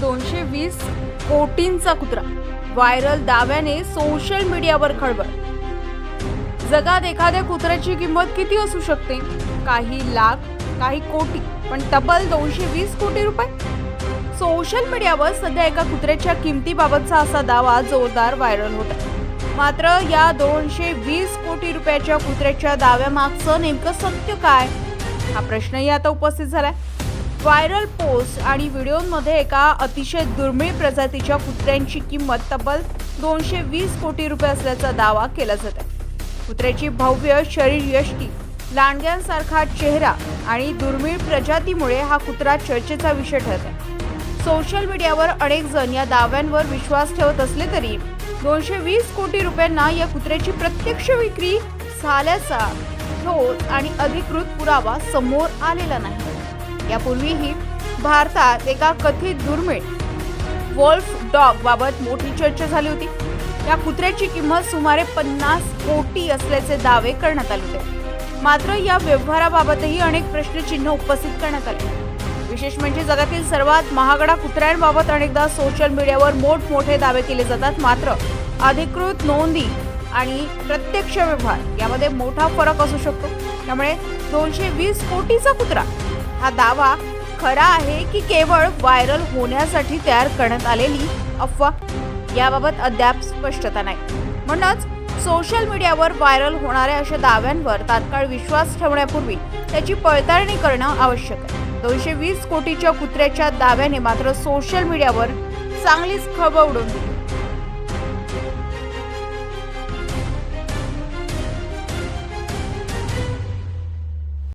220 कोटींचा कुत्रा viral दाव्याने social मीडियावर खळबळ। जगात एखाद्या कुत्र्याची किंमत किती असू शकते? काही लाख, काही कोटी, पण तब्बल 220 कोटी रुपये। सोशल मीडियावर सध्या एका कुत्र्याच्या किमतीबाबतचा असा दावा जोरदार व्हायरल होत आहे। मात्र या 220 कोटी रुपयाच्या कुत्र्याच्या दाव्यामागचं नेमकं सत्य काय, हा प्रश्नही आता उपस्थित झालाय। व्हायरल पोस्ट आणि व्हिडिओमध्ये एका अतिशय दुर्मिळ प्रजातीच्या कुत्र्यांची किंमत तब्बल 220 कोटी रुपये असल्याचा दावा केला जात आहे। कुत्र्याची भव्य शरीरयष्टी, लांडग्यांसारखा चेहरा आणि दुर्मिळ प्रजातीमुळे हा कुत्रा चर्चेचा विषय ठरत आहे। सोशल मीडियावर अनेक जण या दाव्यांवर विश्वास ठेवत असले तरी 220 कोटी रुपयांना या कुत्र्याची प्रत्यक्ष विक्री झाल्याचा ठोस आणि अधिकृत पुरावा समोर आलेला नाही। यापूर्वीही भारतात एका कथित दुर्मिळ वोल्फ डॉग बाबत मोठी चर्चा झाली होती। या कुत्र्याची किंमत सुमारे 50 कोटी असल्याचे दावे करण्यात आले होते। मात्र या व्यवहाराबाबतही अनेक प्रश्नचिन्ह उपस्थित करण्यात आले। विशेष म्हणजे जगातील सर्वात महागड्या कुत्र्यांबाबत अनेकदा सोशल मीडियावर मोठमोठे दावे केले जातात, मात्र अधिकृत नोंदी आणि प्रत्यक्ष व्यवहार यामध्ये मोठा फरक असू शकतो। त्यामुळे 220 कोटीचा कुत्रा हा दावा खरा आहे की केवळ व्हायरल होण्यासाठी तयार करण्यात आलेली अफवा, याबाबत अद्याप स्पष्टता नाही। म्हणूनच सोशल मीडियावर व्हायरल होणाऱ्या अशा दाव्यांवर तात्काळ विश्वास ठेवण्यापूर्वी त्याची पडताळणी करणं आवश्यक आहे। 220 कोटीच्या कुत्र्याच्या दाव्याने मात्र सोशल मीडियावर चांगलीच खळबळ उडवून दिली।